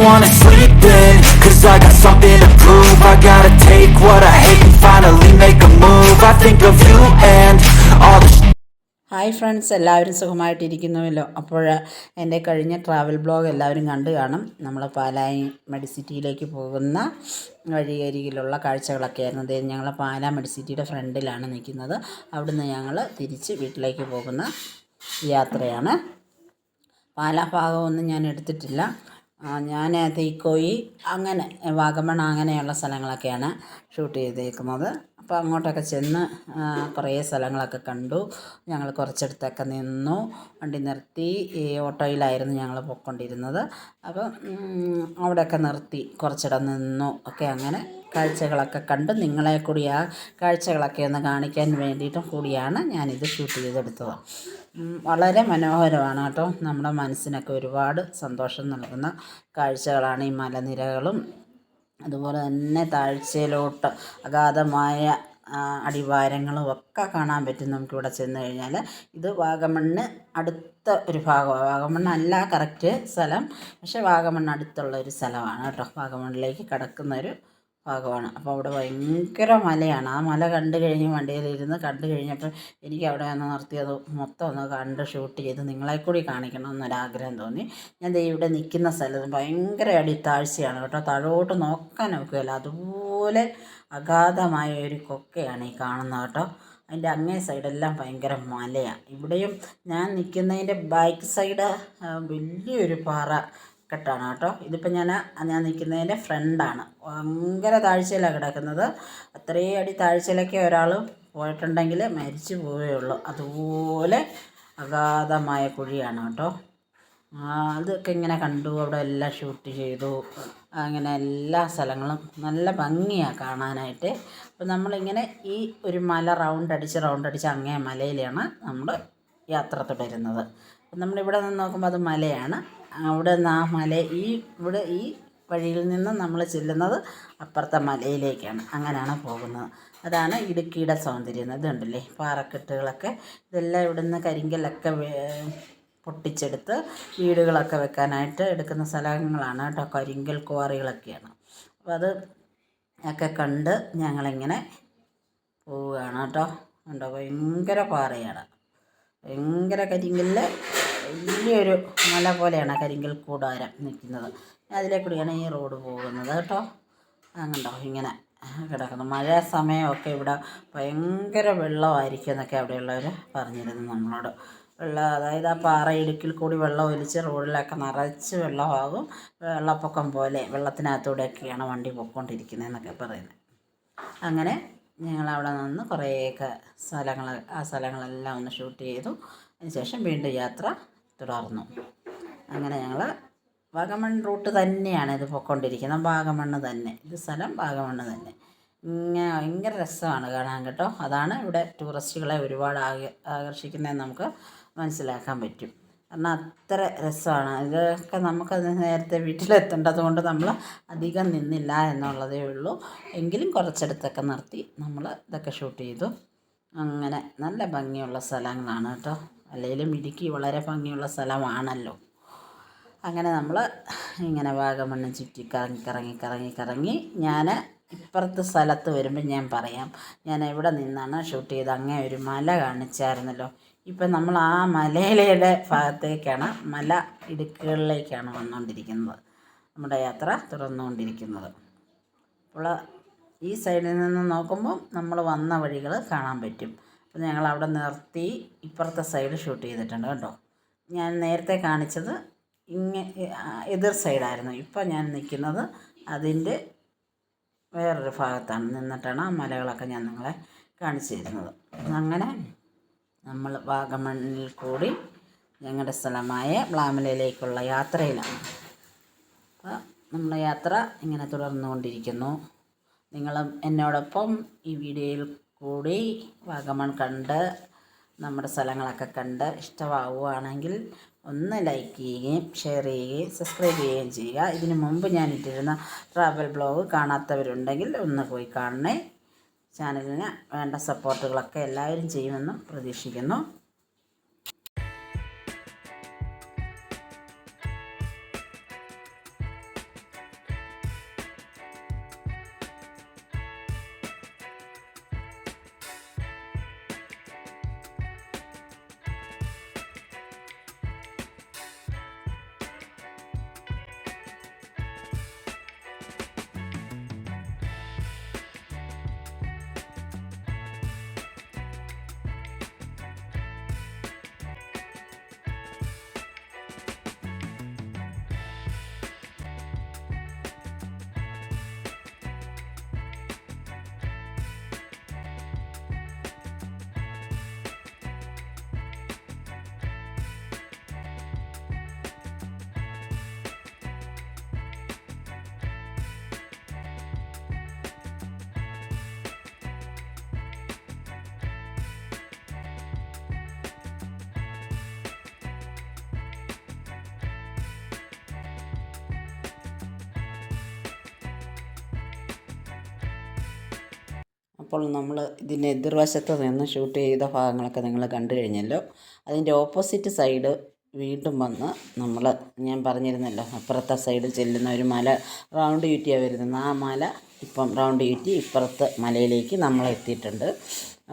wanna sleep in, cause I got something to prove. I gotta take what I hate and finally make a move. I think of you and all the hi friends, എല്ലാവരും സുഖമായിട്ടിരിക്കുന്നുവല്ലോ. അപ്പോൾ എൻ്റെ കഴിഞ്ഞ travel blog എല്ലാവരും കണ്ടു കാണും. നമ്മൾ പാലായി മെഡിസിറ്റിയിലേക്ക് പോകുന്ന വഴിയരികിലുള്ള കാഴ്ചകളൊക്കെയായിരുന്നു. അതായത് ഞങ്ങൾ പാലാ മെഡിസിറ്റിയുടെ ഫ്രണ്ടിലാണ് നിൽക്കുന്നത്. അവിടുന്ന് ഞങ്ങൾ തിരിച്ച് വീട്ടിലേക്ക് പോകുന്ന യാത്രയാണ്. പാലാ ഭാഗമൊന്നും ഞാൻ എടുത്തിട്ടില്ല. ഞാൻ തീക്കോയി അങ്ങനെ വാഗമൺ അങ്ങനെയുള്ള സ്ഥലങ്ങളൊക്കെയാണ് ഷൂട്ട് ചെയ്തേക്കുന്നത്. അപ്പോൾ അങ്ങോട്ടൊക്കെ ചെന്ന് കുറേ സ്ഥലങ്ങളൊക്കെ കണ്ടു. ഞങ്ങൾ കുറച്ചിടത്തൊക്കെ നിന്നു, വണ്ടി നിർത്തി. ഈ ഓട്ടോയിലായിരുന്നു ഞങ്ങൾ പോയിക്കൊണ്ടിരുന്നത്. അപ്പം അവിടെയൊക്കെ നിർത്തി കുറച്ചിടം നിന്നു ഒക്കെ. അങ്ങനെ കാഴ്ചകളൊക്കെ കണ്ട് നിങ്ങളെ കൂടി ആ കാഴ്ചകളൊക്കെ ഒന്ന് കാണിക്കാൻ വേണ്ടിയിട്ടും കൂടിയാണ് ഞാനിത് ഷൂട്ട് ചെയ്തെടുത്തത്. വളരെ മനോഹരമാണ് കേട്ടോ. നമ്മുടെ മനസ്സിനൊക്കെ ഒരുപാട് സന്തോഷം നൽകുന്ന കാഴ്ചകളാണ് ഈ മലനിരകളും അതുപോലെ തന്നെ താഴ്ചയിലോട്ട് അഗാധമായ അടിവാരങ്ങളും ഒക്കെ കാണാൻ പറ്റും നമുക്കിവിടെ ചെന്ന് കഴിഞ്ഞാൽ. ഇത് വാഗമണ്ണ് അടുത്ത ഒരു ഭാഗമാണ്. വാഗമണ്ണല്ല കറക്റ്റ് സ്ഥലം, പക്ഷേ വാഗമണ്ണ് അടുത്തുള്ള ഒരു സ്ഥലമാണ് കേട്ടോ. വാഗമണ്ണിലേക്ക് കടക്കുന്നൊരു ഭാഗമാണ്. അപ്പോൾ അവിടെ ഭയങ്കര മലയാണ്. ആ മല കണ്ടു കഴിഞ്ഞ് വണ്ടിയിലിരുന്ന് കണ്ടു കഴിഞ്ഞപ്പോൾ എനിക്ക് അവിടെ ഒന്ന് നിർത്തിയത് മൊത്തം ഒന്ന് കണ്ട് ഷൂട്ട് ചെയ്ത് നിങ്ങളെ കൂടി കാണിക്കണം എന്നൊരാഗ്രഹം തോന്നി. ഞാൻ ദേ ഇവിടെ നിൽക്കുന്ന സ്ഥലത്ത് ഭയങ്കര അടിത്താഴ്ചയാണ് കേട്ടോ. താഴോട്ട് നോക്കാൻ നോക്കുകയില്ല, അതുപോലെ അഗാധമായ ഒരു കൊക്കയാണ് ഈ കാണുന്നത് കേട്ടോ. അതിൻ്റെ അങ്ങേ സൈഡെല്ലാം ഭയങ്കര മലയാണ്. ഇവിടെയും ഞാൻ നിൽക്കുന്നതിൻ്റെ ബാക്ക് സൈഡ് വലിയൊരു പാറ കെട്ടാണ് കേട്ടോ. ഇതിപ്പോൾ ഞാൻ നിൽക്കുന്നതിൻ്റെ ഫ്രണ്ടാണ്. ഭയങ്കര താഴ്ചയിലാണ് കിടക്കുന്നത്. അത്രയും അടി താഴ്ചയിലൊക്കെ ഒരാൾ പോയിട്ടുണ്ടെങ്കിൽ മരിച്ചു പോവുകയുള്ളൂ. അതുപോലെ അഗാധമായ കുഴിയാണ് കേട്ടോ. അതൊക്കെ ഇങ്ങനെ കണ്ടു, അവിടെ എല്ലാം ഷൂട്ട് ചെയ്തു. അങ്ങനെ എല്ലാ സ്ഥലങ്ങളും നല്ല ഭംഗിയാണ് കാണാനായിട്ട്. അപ്പോൾ നമ്മളിങ്ങനെ ഈ ഒരു മല റൗണ്ട് അടിച്ച് അങ്ങേ മലയിലാണ് നമ്മൾ യാത്ര തുടരുന്നത്. അപ്പം നമ്മളിവിടെ നിന്ന് നോക്കുമ്പോൾ അത് മലയാണ്. അവിടെ നിന്ന് ആ മല ഈ വഴിയിൽ നിന്ന് നമ്മൾ ചെല്ലുന്നത് അപ്പുറത്തെ മലയിലേക്കാണ്. അങ്ങനെയാണ് പോകുന്നത്. അതാണ് ഇടുക്കിയുടെ സൗന്ദര്യം. ഇതുണ്ടല്ലേ പാറക്കെട്ടുകളൊക്കെ. ഇതെല്ലാം ഇവിടുന്ന് കരിങ്കല്ലൊക്കെ പൊട്ടിച്ചെടുത്ത് വീടുകളൊക്കെ വെക്കാനായിട്ട് എടുക്കുന്ന സ്ഥലങ്ങളാണ് കേട്ടോ. കരിങ്കൽ ക്വാറികളൊക്കെയാണ്. അപ്പോൾ അത് ഒക്കെ കണ്ട് ഞങ്ങളിങ്ങനെ പോവുകയാണ് കേട്ടോ. കണ്ടോ, ഭയങ്കര പാറയാണ്, ഭയങ്കര കരിങ്കല്ല്. വലിയൊരു മല പോലെയാണ് കരിങ്കൽ കൂടാരം നിൽക്കുന്നത്. അതിലെ കൂടിയാണ് ഈ റോഡ് പോകുന്നത് കേട്ടോ. കണ്ടോ ഇങ്ങനെ കിടക്കുന്നു. മഴ സമയമൊക്കെ ഇവിടെ ഭയങ്കര വെള്ളമായിരിക്കും എന്നൊക്കെ അവിടെയുള്ളവർ പറഞ്ഞിരുന്നു നമ്മളോട്. അതായത് ആ പാറ ഇടുക്കിൽ കൂടി വെള്ളം ഒലിച്ച് റോഡിലൊക്കെ നിറച്ച് വെള്ളമാകും. വെള്ളപ്പൊക്കം പോലെ വെള്ളത്തിനകത്തൂടെയൊക്കെയാണ് വണ്ടി പോയിക്കൊണ്ടിരിക്കുന്നതെന്നൊക്കെ പറയുന്നത്. അങ്ങനെ ഞങ്ങളവിടെ നിന്ന് കുറേയൊക്കെ ആ സ്ഥലങ്ങളെല്ലാം ഒന്ന് ഷൂട്ട് ചെയ്തു. അതിനുശേഷം വീണ്ടും യാത്ര തുടർന്നു. അങ്ങനെ ഞങ്ങൾ വാഗമൺ റൂട്ട് തന്നെയാണ് ഇത് പോയിക്കൊണ്ടിരിക്കുന്നത്. വാഗമണ്ണ് തന്നെ, ഇത് സ്ഥലം വാഗമണ്ണ് തന്നെ. ഇങ്ങനെ ഭയങ്കര രസമാണ് കാണാൻ കേട്ടോ. അതാണ് ഇവിടെ ടൂറിസ്റ്റുകളെ ഒരുപാട് ആകർഷിക്കുന്നതെന്ന് നമുക്ക് മനസ്സിലാക്കാൻ പറ്റും. കാരണം അത്ര രസമാണ്. ഇതൊക്കെ നമുക്കത് നേരത്തെ വീട്ടിലെത്തേണ്ടത് കൊണ്ട് നമ്മൾ അധികം നിന്നില്ല എന്നുള്ളതേ ഉള്ളൂ. എങ്കിലും കുറച്ചിടത്തൊക്കെ നിർത്തി നമ്മൾ ഇതൊക്കെ ഷൂട്ട് ചെയ്തു. അങ്ങനെ നല്ല ഭംഗിയുള്ള സ്ഥലങ്ങളാണ് കേട്ടോ. അല്ലെങ്കിലും ഇടുക്കി വളരെ ഭംഗിയുള്ള സ്ഥലമാണല്ലോ. അങ്ങനെ നമ്മൾ ഇങ്ങനെ വാഗമണ്ണ് ചുറ്റി കറങ്ങി ഞാൻ ഇപ്പുറത്തെ സ്ഥലത്ത് വരുമ്പോൾ ഞാൻ പറയാം ഞാൻ എവിടെ നിന്നാണ് ഷൂട്ട് ചെയ്ത്. അങ്ങേ ഒരു മല കാണിച്ചായിരുന്നല്ലോ. ഇപ്പം നമ്മൾ ആ മലയിലെ ഭാഗത്തേക്കാണ്, മല ഇടുക്കുകളിലേക്കാണ് വന്നുകൊണ്ടിരിക്കുന്നത്. നമ്മുടെ യാത്ര തുടർന്നുകൊണ്ടിരിക്കുന്നത്. അപ്പോൾ ഈ സൈഡിൽ നിന്ന് നോക്കുമ്പോൾ നമ്മൾ വന്ന വഴികൾ കാണാൻ പറ്റും. അപ്പോൾ ഞങ്ങൾ അവിടെ നിർത്തി ഇപ്പുറത്തെ സൈഡ് ഷൂട്ട് ചെയ്തിട്ടുണ്ട് കേട്ടോ. ഞാൻ നേരത്തെ കാണിച്ചത് എതിർ സൈഡായിരുന്നു. ഇപ്പോൾ ഞാൻ നിൽക്കുന്നത് അതിൻ്റെ വേറൊരു ഭാഗത്താണ് നിന്നിട്ടാണ് ആ മലകളൊക്കെ ഞാൻ നിങ്ങളെ കാണിച്ചു തരുന്നത്. അങ്ങനെ നമ്മൾ വാഗമണ്ണിൽ കൂടി ഞങ്ങളുടെ സ്ഥലമായ മ്ലാമലയിലേക്കുള്ള യാത്രയിലാണ്. അപ്പോൾ നമ്മൾ യാത്ര ഇങ്ങനെ തുടർന്നുകൊണ്ടിരിക്കുന്നു. നിങ്ങളും എന്നോടൊപ്പം ഈ വീഡിയോയിൽ കൂടി വാഗമൺ കണ്ട് നമ്മുടെ സ്ഥലങ്ങളൊക്കെ കണ്ട് ഇഷ്ടമാവുകയാണെങ്കിൽ ഒന്ന് ലൈക്ക് ചെയ്യുകയും ഷെയർ ചെയ്യുകയും സബ്സ്ക്രൈബ് ചെയ്യുകയും ചെയ്യുക. ഇതിനു മുമ്പ് ഞാൻ ഇട്ടിരുന്ന ട്രാവൽ ബ്ലോഗ് കാണാത്തവരുണ്ടെങ്കിൽ ഒന്ന് പോയി കാണണേ. ചാനലിന് വേണ്ട സപ്പോർട്ടുകളൊക്കെ എല്ലാവരും ചെയ്യുമെന്നും പ്രതീക്ഷിക്കുന്നു. അപ്പോൾ നമ്മൾ ഇതിൻ്റെ എതിർവശത്ത് നിന്ന് ഷൂട്ട് ചെയ്ത ഭാഗങ്ങളൊക്കെ നിങ്ങൾ കണ്ടു കഴിഞ്ഞല്ലോ. അതിൻ്റെ ഓപ്പോസിറ്റ് സൈഡ് വീണ്ടും വന്ന് നമ്മൾ ഞാൻ പറഞ്ഞിരുന്നല്ലോ അപ്പുറത്തെ സൈഡ് ചെല്ലുന്ന ഒരു മല റൗണ്ട് ചുറ്റിയാണ് വരുന്നത്. ആ മല ഇപ്പം റൗണ്ട് ചുറ്റി ഇപ്പുറത്ത് മലയിലേക്ക് നമ്മൾ എത്തിയിട്ടുണ്ട്.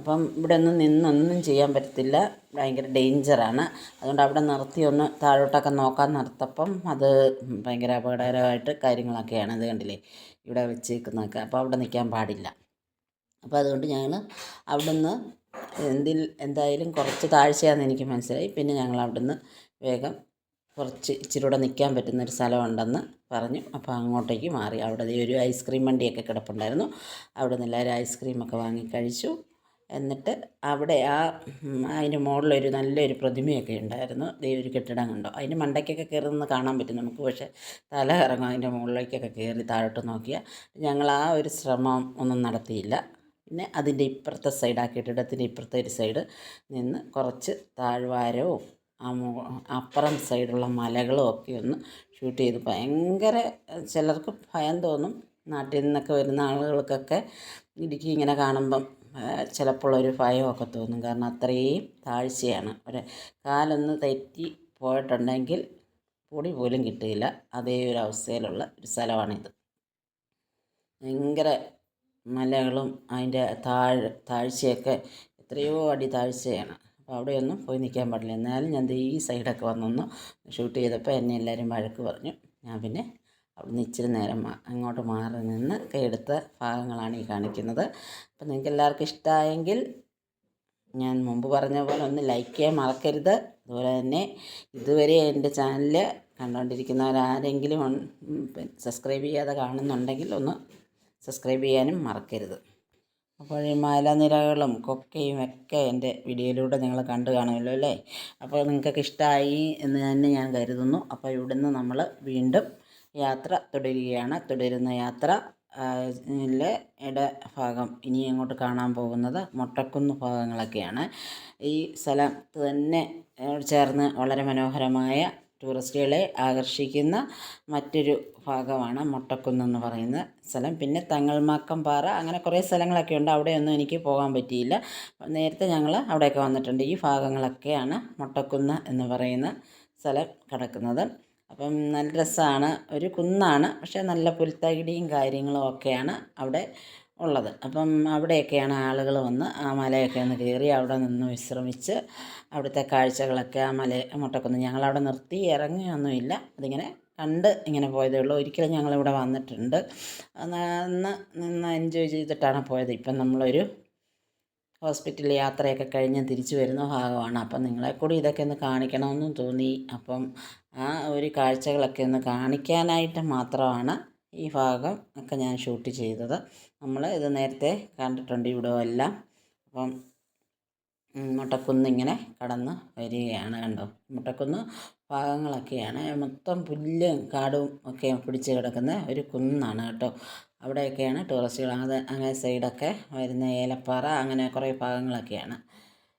അപ്പം ഇവിടെ നിന്നൊന്നും ചെയ്യാൻ പറ്റത്തില്ല, ഭയങ്കര ഡേഞ്ചറാണ്. അതുകൊണ്ട് അവിടെ നിർത്തി ഒന്ന് താഴോട്ടൊക്കെ നോക്കാൻ നിർത്തപ്പം അത് ഭയങ്കര അപകടകരമായിട്ട് കാര്യങ്ങളൊക്കെയാണ്. ഇത് കണ്ടില്ലേ ഇവിടെ വെച്ചേക്കുന്നതൊക്കെ, അപ്പോൾ അവിടെ നിൽക്കാൻ പാടില്ല. അപ്പോൾ അതുകൊണ്ട് ഞങ്ങൾ അവിടുന്ന് എന്തായാലും കുറച്ച് താഴ്ചയാണെന്ന് എനിക്ക് മനസ്സിലായി. പിന്നെ ഞങ്ങൾ അവിടുന്ന് വേഗം കുറച്ച് ഇച്ചിരി കൂടെ നിൽക്കാൻ പറ്റുന്നൊരു സ്ഥലമുണ്ടെന്ന് പറഞ്ഞു. അപ്പോൾ അങ്ങോട്ടേക്ക് മാറി. അവിടെ ഒരു ഐസ്ക്രീം വണ്ടിയൊക്കെ കിടപ്പുണ്ടായിരുന്നു. അവിടെ നിന്ന് എല്ലാവരും ഐസ്ക്രീമൊക്കെ വാങ്ങി കഴിച്ചു. എന്നിട്ട് അവിടെ അതിൻ്റെ മുകളിലൊരു നല്ലൊരു പ്രതിമയൊക്കെ ഉണ്ടായിരുന്നു. ഒരു കെട്ടിടം കണ്ടോ, അതിൻ്റെ മണ്ടയ്ക്കൊക്കെ കയറി നിന്ന് കാണാൻ പറ്റും നമുക്ക്. പക്ഷേ തല ഇറങ്ങും അതിൻ്റെ മുകളിലേക്കൊക്കെ കയറി താഴോട്ട് നോക്കിയാൽ. ഞങ്ങൾ ആ ഒരു ശ്രമം ഒന്നും നടത്തിയില്ല. പിന്നെ അതിൻ്റെ ഇപ്പുറത്തെ സൈഡ്, ആ കെട്ടിടത്തിൻ്റെ ഇപ്പുറത്തെ ഒരു സൈഡ് നിന്ന് കുറച്ച് താഴ്വാരവും അപ്പുറം സൈഡുള്ള മലകളും ഒക്കെ ഒന്ന് ഷൂട്ട് ചെയ്തു. ഭയങ്കര ചിലർക്ക് ഭയം തോന്നും, നാട്ടിൽ നിന്നൊക്കെ വരുന്ന ആളുകൾക്കൊക്കെ ഇടുക്കി ഇങ്ങനെ കാണുമ്പം ചിലപ്പോൾ ഒരു ഭയമൊക്കെ തോന്നും. കാരണം അത്രയും താഴ്ചയാണ്. ഒരു കാലൊന്ന് തെറ്റി പോയിട്ടുണ്ടെങ്കിൽ പൊടി പോലും കിട്ടുകയില്ല. അതേ ഒരു അവസ്ഥയിലുള്ള ഒരു സ്ഥലമാണിത്. ഭയങ്കര മലകളും അതിൻ്റെ താഴ്ചയൊക്കെ എത്രയോ അടി താഴ്ചയാണ്. അപ്പോൾ അവിടെയൊന്നും പോയി നിൽക്കാൻ പാടില്ല. എന്നാലും ഞാൻ ഈ സൈഡൊക്കെ വന്നൊന്ന് ഷൂട്ട് ചെയ്തപ്പോൾ എന്നെ എല്ലാവരും വഴക്ക് പറഞ്ഞു. ഞാൻ പിന്നെ അവിടുന്ന് ഇച്ചിരി നേരം അങ്ങോട്ട് മാറി നിന്ന് ഒക്കെ എടുത്ത ഭാഗങ്ങളാണ് ഈ കാണിക്കുന്നത്. അപ്പോൾ നിങ്ങൾക്ക് എല്ലാവർക്കും ഇഷ്ടമായെങ്കിൽ ഞാൻ മുമ്പ് പറഞ്ഞ പോലെ ഒന്ന് ലൈക്ക് ചെയ്യാൻ മറക്കരുത്. അതുപോലെ തന്നെ ഇതുവരെ എൻ്റെ ചാനൽ കണ്ടുകൊണ്ടിരിക്കുന്നവരാരെങ്കിലും സബ്സ്ക്രൈബ് ചെയ്യാതെ കാണുന്നുണ്ടെങ്കിൽ ഒന്ന് സബ്സ്ക്രൈബ് ചെയ്യാനും മറക്കരുത്. അപ്പോൾ ഈ മലനിരകളും കൊക്കയും ഒക്കെ എൻ്റെ വീഡിയോയിലൂടെ നിങ്ങൾ കണ്ടു കാണുമല്ലോ അല്ലേ. അപ്പോൾ നിങ്ങൾക്കൊക്കെ ഇഷ്ടമായി എന്ന് തന്നെ ഞാൻ കരുതുന്നു. അപ്പോൾ ഇവിടുന്ന് നമ്മൾ വീണ്ടും യാത്ര തുടരുകയാണ്. തുടരുന്ന യാത്ര ഭാഗം ഇനി അങ്ങോട്ട് കാണാൻ പോകുന്നത് മൊട്ടക്കുന്ന് ഭാഗങ്ങളൊക്കെയാണ്. ഈ സ്ഥലത്ത് തന്നെ ചേർന്ന് വളരെ മനോഹരമായ ടൂറിസ്റ്റുകളെ ആകർഷിക്കുന്ന മറ്റൊരു ഭാഗമാണ് മൊട്ടക്കുന്ന് എന്ന് പറയുന്ന സ്ഥലം. പിന്നെ തങ്ങൾമാക്കം പാറ, അങ്ങനെ കുറേ സ്ഥലങ്ങളൊക്കെ ഉണ്ട്. അവിടെയൊന്നും എനിക്ക് പോകാൻ പറ്റിയില്ല. നേരത്തെ ഞങ്ങൾ അവിടെയൊക്കെ വന്നിട്ടുണ്ട്. ഈ ഭാഗങ്ങളൊക്കെയാണ് മൊട്ടക്കുന്ന് എന്ന് പറയുന്ന സ്ഥലം കിടക്കുന്നത്. അപ്പം നല്ല രസമാണ്, ഒരു കുന്നാണ്. പക്ഷേ നല്ല പുൽത്തകിടിയും കാര്യങ്ങളും ഒക്കെയാണ് അവിടെ ഉള്ളത്. അപ്പം അവിടെയൊക്കെയാണ് ആളുകൾ വന്ന് ആ മലയൊക്കെ ഒന്ന് കയറി അവിടെ നിന്ന് വിശ്രമിച്ച് അവിടുത്തെ കാഴ്ചകളൊക്കെ ആ മൊട്ടക്കുന്ന് ഞങ്ങളവിടെ നിർത്തി ഇറങ്ങിയൊന്നുമില്ല. അതിങ്ങനെ കണ്ട് ഇങ്ങനെ പോയതേ ഉള്ളൂ. ഒരിക്കലും ഞങ്ങളിവിടെ വന്നിട്ടുണ്ട്, നിന്ന് എൻജോയ് ചെയ്തിട്ടാണ് പോയത്. ഇപ്പം നമ്മളൊരു ഹോസ്പിറ്റൽ യാത്രയൊക്കെ കഴിഞ്ഞ് തിരിച്ചു വരുന്ന ഭാഗമാണ്. അപ്പം നിങ്ങളെ കൂടി ഇതൊക്കെ ഒന്ന് കാണിക്കണമെന്നും തോന്നി. അപ്പം ആ ഒരു കാഴ്ചകളൊക്കെ ഒന്ന് കാണിക്കാനായിട്ട് മാത്രമാണ് ഈ ഭാഗം ഒക്കെ ഞാൻ ഷൂട്ട് ചെയ്തത്. നമ്മൾ ഇത് നേരത്തെ കണ്ടിട്ടുണ്ട് ഇവിടെ എല്ലാം. അപ്പം മൊട്ടക്കുന്ന് ഇങ്ങനെ കടന്ന് വരികയാണ്. കണ്ടോ, മൊട്ടക്കുന്ന് ഭാഗങ്ങളൊക്കെയാണ്. മൊത്തം പുല്ലും കാടും ഒക്കെ പിടിച്ച് കിടക്കുന്ന ഒരു കുന്നാണ് കേട്ടോ. അവിടെയൊക്കെയാണ് ടൂറിസ്റ്റുകൾ അങ്ങനെ സൈഡൊക്കെ വരുന്ന ഏലപ്പാറ, അങ്ങനെ കുറേ ഭാഗങ്ങളൊക്കെയാണ്.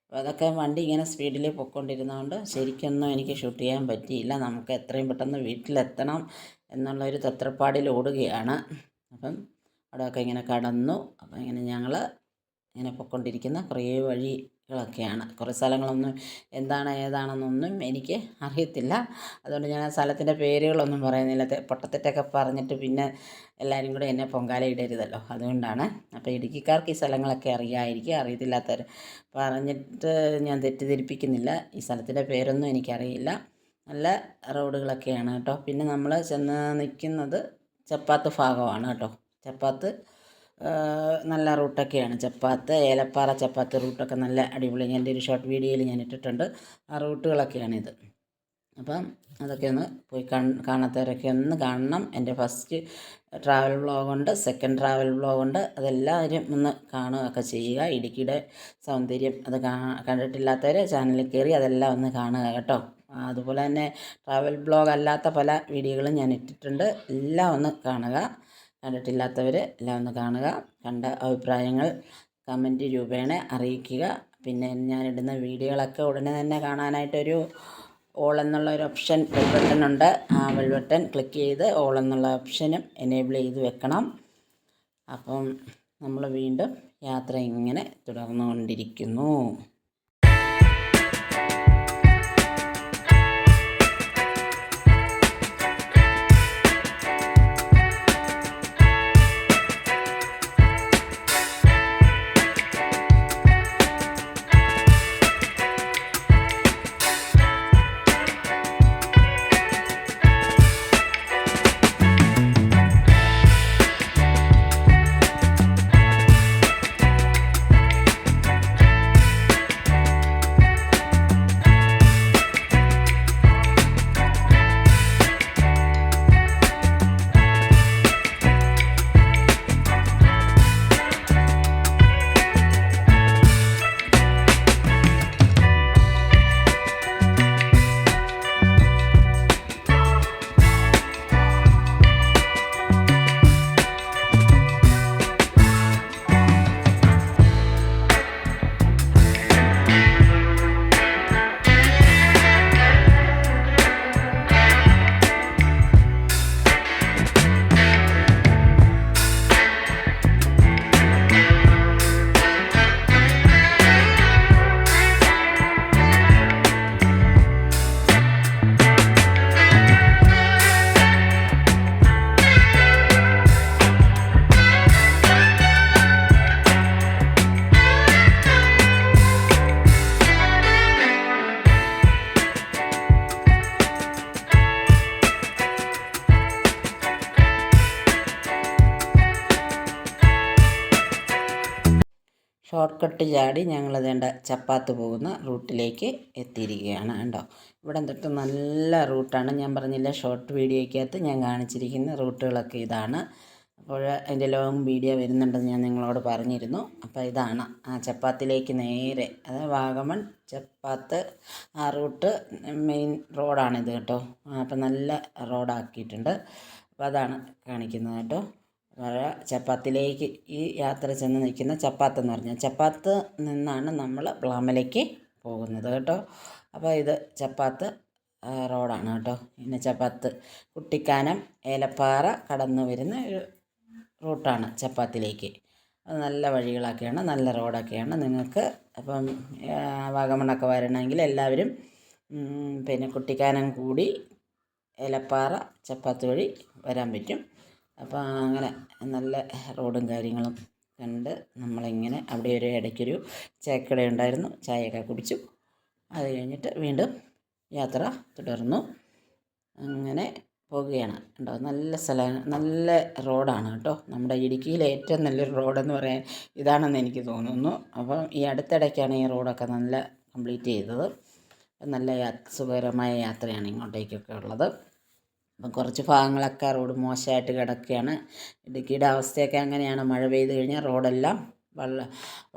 അപ്പോൾ അതൊക്കെ വണ്ടി ഇങ്ങനെ സ്പീഡിൽ പൊയ്ക്കൊണ്ടിരുന്നതുകൊണ്ട് ശരിക്കൊന്നും എനിക്ക് ഷൂട്ട് ചെയ്യാൻ പറ്റിയില്ല. നമുക്ക് എത്രയും പെട്ടെന്ന് വീട്ടിലെത്തണം എന്നുള്ളൊരു തത്രപ്പാടിൽ ഓടുകയാണ്. അപ്പം അവിടെയൊക്കെ ഇങ്ങനെ കടന്നു. അപ്പം ഇങ്ങനെ ഞങ്ങൾ ഇങ്ങനെ പൊയ്ക്കൊണ്ടിരിക്കുന്ന കുറേ വഴികളൊക്കെയാണ്. കുറേ സ്ഥലങ്ങളൊന്നും എന്താണ് ഏതാണെന്നൊന്നും എനിക്ക് അറിയത്തില്ല. അതുകൊണ്ട് ഞാൻ ആ സ്ഥലത്തിൻ്റെ പേരുകളൊന്നും പറയുന്നില്ല. പൊട്ടത്തെറ്റൊക്കെ പറഞ്ഞിട്ട് പിന്നെ എല്ലാവരും കൂടെ എന്നെ പൊങ്കാല ഇടരുതല്ലോ, അതുകൊണ്ടാണ്. അപ്പോൾ ഇടുക്കിക്കാർക്ക് ഈ സ്ഥലങ്ങളൊക്കെ അറിയാമായിരിക്കും. അറിയത്തില്ലാത്തവർ പറഞ്ഞിട്ട് ഞാൻ തെറ്റിദ്ധരിപ്പിക്കുന്നില്ല. ഈ സ്ഥലത്തിൻ്റെ പേരൊന്നും എനിക്കറിയില്ല. നല്ല റോഡുകളൊക്കെയാണ് കേട്ടോ. പിന്നെ നമ്മൾ ചെന്ന് നിൽക്കുന്നത് ചപ്പാത്ത് ഭാഗമാണ് കേട്ടോ. ചപ്പാത്ത് നല്ല റൂട്ടൊക്കെയാണ്. ചപ്പാത്ത് ഏലപ്പാറ ചപ്പാത്ത് റൂട്ടൊക്കെ നല്ല അടിപൊളി. എൻ്റെ ഒരു ഷോർട്ട് വീഡിയോയിൽ ഞാൻ ഇട്ടിട്ടുണ്ട്. ആ റൂട്ടുകളൊക്കെയാണിത്. അപ്പം അതൊക്കെ ഒന്ന് പോയി കാണാത്തവരൊക്കെ ഒന്ന് കാണണം. എൻ്റെ ഫസ്റ്റ് ട്രാവൽ വ്ളോഗുണ്ട്, സെക്കൻഡ് ട്രാവൽ വ്ളോഗുണ്ട്. അതെല്ലാവരും ഒന്ന് കാണുകയൊക്കെ ചെയ്യുക. ഇടുക്കിയുടെ സൗന്ദര്യം അത് കണ്ടിട്ടില്ലാത്തവർ ചാനലിൽ കയറി അതെല്ലാം ഒന്ന് കാണുക കേട്ടോ. അതുപോലെ തന്നെ ട്രാവൽ വ്ളോഗ് അല്ലാത്ത പല വീഡിയോകളും ഞാൻ ഇട്ടിട്ടുണ്ട്. എല്ലാം ഒന്ന് കാണുക. കണ്ടിട്ടില്ലാത്തവർ എല്ലാം ഒന്ന് കാണുക. കണ്ട അഭിപ്രായങ്ങൾ കമൻറ്റ് രൂപേണ അറിയിക്കുക. പിന്നെ ഞാനിടുന്ന വീഡിയോകളൊക്കെ ഉടനെ തന്നെ കാണാനായിട്ടൊരു ഓൾ എന്നുള്ള ഒരു ഓപ്ഷൻ ബെൽ ബട്ടൺ ഉണ്ട്. ആ ബെൽ ബട്ടൺ ക്ലിക്ക് ചെയ്ത് ഓൾ എന്നുള്ള ഓപ്ഷനും എനേബിൾ ചെയ്ത് വെക്കണം. അപ്പം നമ്മൾ വീണ്ടും യാത്ര ഇങ്ങനെ തുടർന്നുകൊണ്ടിരിക്കുന്നു. ഷോർട്ട് കട്ട് ചാടി ഞങ്ങൾ വേണ്ട ചപ്പാത്ത് പോകുന്ന റൂട്ടിലേക്ക് എത്തിയിരിക്കുകയാണ്. കണ്ടോ, ഇവിടെ തൊട്ട് നല്ല റൂട്ടാണ്. ഞാൻ പറഞ്ഞില്ല, ഷോർട്ട് വീഡിയോയ്ക്കകത്ത് ഞാൻ കാണിച്ചിരിക്കുന്ന റൂട്ടുകളൊക്കെ ഇതാണ്. അപ്പോൾ അതിൻ്റെ ലോങ് വീഡിയോ വരുന്നുണ്ടെന്ന് ഞാൻ നിങ്ങളോട് പറഞ്ഞിരുന്നു. അപ്പോൾ ഇതാണ് ആ ചപ്പാത്തിലേക്ക് നേരെ, അതായത് വാഗമൺ ചപ്പാത്ത് ആ റൂട്ട് മെയിൻ റോഡാണിത് കേട്ടോ. അപ്പം നല്ല റോഡാക്കിയിട്ടുണ്ട്. അപ്പോൾ അതാണ് കാണിക്കുന്നത് കേട്ടോ. ചപ്പാത്തിലേക്ക് ഈ യാത്ര ചെന്ന് നിൽക്കുന്ന ചപ്പാത്ത് എന്ന് പറഞ്ഞാൽ, ചപ്പാത്ത് നിന്നാണ് നമ്മൾ പ്ലാമലയ്ക്ക് പോകുന്നത് കേട്ടോ. അപ്പോൾ ഇത് ചപ്പാത്ത് റോഡാണ് കേട്ടോ. പിന്നെ ചപ്പാത്ത് കുട്ടിക്കാനം ഏലപ്പാറ കടന്നു വരുന്ന ഒരു റൂട്ടാണ് ചപ്പാത്തിലേക്ക്. അത് നല്ല വഴികളൊക്കെയാണ്, നല്ല റോഡൊക്കെയാണ്. നിങ്ങൾക്ക് അപ്പം വാഗമണ്ണൊക്കെ വരണമെങ്കിൽ എല്ലാവരും പിന്നെ കുട്ടിക്കാനം കൂടി ഏലപ്പാറ ചപ്പാത്ത് വഴി വരാൻ പറ്റും. അപ്പോൾ അങ്ങനെ നല്ല റോഡും കാര്യങ്ങളും കണ്ട് നമ്മളിങ്ങനെ അവിടെ ഒരു ഇടയ്ക്കൊരു ചായക്കട ഉണ്ടായിരുന്നു, ചായയൊക്കെ കുടിച്ചു. അത് കഴിഞ്ഞിട്ട് വീണ്ടും യാത്ര തുടർന്നു. അങ്ങനെ പോകുകയാണ് കേട്ടോ. നല്ല സ്ഥലമാണ്, നല്ല റോഡാണ് കേട്ടോ. നമ്മുടെ ഇടുക്കിയിലെ ഏറ്റവും നല്ലൊരു റോഡെന്ന് പറയാൻ ഇതാണെന്ന് എനിക്ക് തോന്നുന്നു. അപ്പം ഈ അടുത്തിടയ്ക്കാണ് ഈ റോഡൊക്കെ നല്ല കംപ്ലീറ്റ് ചെയ്തത്. നല്ല സുഖകരമായ യാത്രയാണ് ഇങ്ങോട്ടേക്കൊക്കെ ഉള്ളത്. അപ്പം കുറച്ച് ഭാഗങ്ങളൊക്കെ റോഡ് മോശമായിട്ട് കിടക്കുകയാണ്. ഇടുക്കിയുടെ അവസ്ഥയൊക്കെ അങ്ങനെയാണ്. മഴ പെയ്ത് കഴിഞ്ഞാൽ റോഡെല്ലാം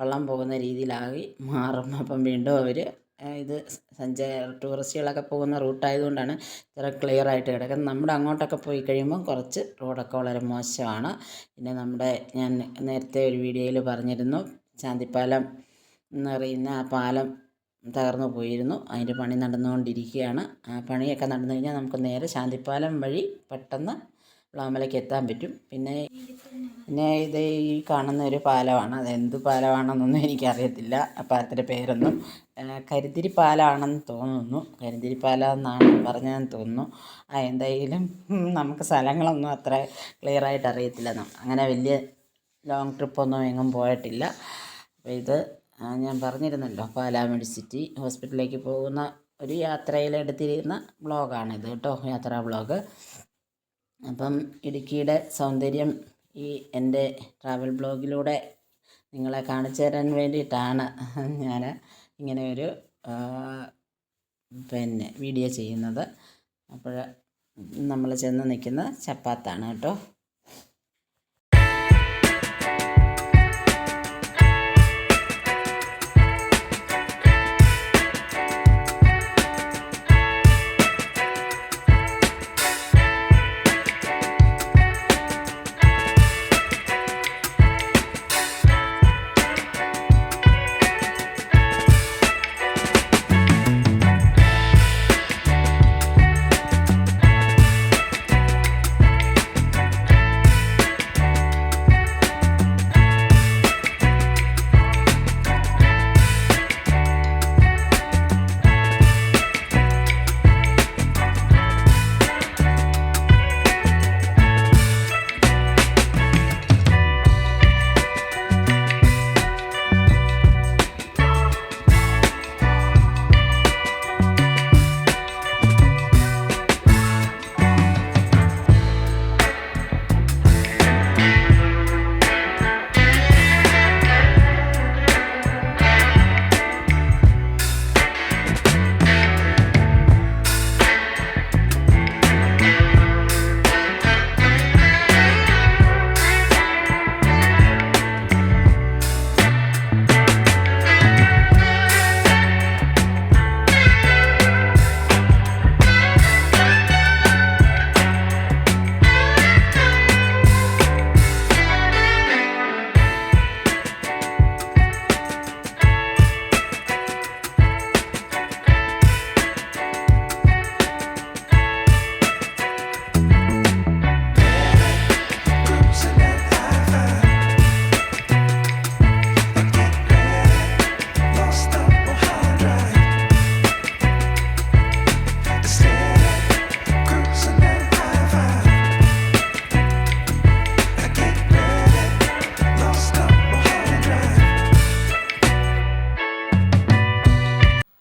വെള്ളം പോകുന്ന രീതിയിലായി മാറും. അപ്പം വീണ്ടും അവർ ഇത് ടൂറിസ്റ്റുകളൊക്കെ പോകുന്ന റൂട്ടായതുകൊണ്ടാണ് ഇത്ര ക്ലിയർ ആയിട്ട് കിടക്കുന്നത്. നമ്മുടെ അങ്ങോട്ടൊക്കെ പോയി കഴിയുമ്പം കുറച്ച് റോഡൊക്കെ വളരെ മോശമാണ്. പിന്നെ ഞാൻ നേരത്തെ ഒരു വീഡിയോയിൽ പറഞ്ഞിരുന്നു, ചാന്തിപ്പാലം എന്ന് പറയുന്ന ആ പാലം തകർന്നു പോയിരുന്നു. അതിൻ്റെ പണി നടന്നുകൊണ്ടിരിക്കുകയാണ്. ആ പണിയൊക്കെ നടന്നു കഴിഞ്ഞാൽ നമുക്ക് നേരെ ശാന്തിപ്പാലം വഴി പെട്ടെന്ന് പ്ലാമലയ്ക്ക് എത്താൻ പറ്റും. പിന്നെ ഇത് ഈ കാണുന്ന ഒരു പാലമാണ്. അതെന്ത് പാലമാണെന്നൊന്നും എനിക്കറിയത്തില്ല, ആ പാലത്തിൻ്റെ പേരൊന്നും. കരിന്തിരി പാലമാണെന്ന് തോന്നുന്നു, കരിന്തിരി പാലം എന്നാണ് പറഞ്ഞതെന്ന് തോന്നുന്നു. എന്തായാലും നമുക്ക് സ്ഥലങ്ങളൊന്നും അത്ര ക്ലിയറായിട്ട് അറിയത്തില്ല. അങ്ങനെ വലിയ ലോങ് ട്രിപ്പൊന്നും എങ്ങും പോയിട്ടില്ല. അപ്പോൾ ഇത് ഞാൻ പറഞ്ഞിരുന്നല്ലോ, പാലാ മെഡിസിറ്റി ഹോസ്പിറ്റലിലേക്ക് പോകുന്ന ഒരു യാത്രയിലെടുത്തിരുന്ന വ്ളോഗാണിത് കേട്ടോ, യാത്രാ വ്ളോഗ്. അപ്പം ഇടുക്കിയുടെ സൗന്ദര്യം ഈ എൻ്റെ ട്രാവൽ ബ്ലോഗിലൂടെ നിങ്ങളെ കാണിച്ചു തരാൻ വേണ്ടിയിട്ടാണ് ഞാൻ ഇങ്ങനെ ഒരു വീഡിയോ ചെയ്യുന്നത്. അപ്പോൾ നമ്മൾ ചെന്ന് നിൽക്കുന്ന ചപ്പാത്താണ് കേട്ടോ.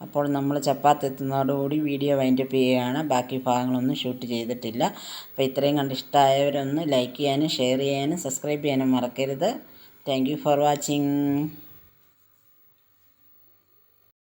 അപ്പോൾ നമ്മൾ ചപ്പാത്ത് എത്തുന്നതോടുകൂടി വീഡിയോ വൈൻഡപ്പ് ചെയ്യുകയാണ്. ബാക്കി ഭാഗങ്ങളൊന്നും ഷൂട്ട് ചെയ്തിട്ടില്ല. അപ്പോൾ ഇത്രയും കണ്ട് ഇഷ്ടമായവരൊന്ന് ലൈക്ക് ചെയ്യാനും ഷെയർ ചെയ്യാനും സബ്സ്ക്രൈബ് ചെയ്യാനും മറക്കരുത്. Thank you for watching.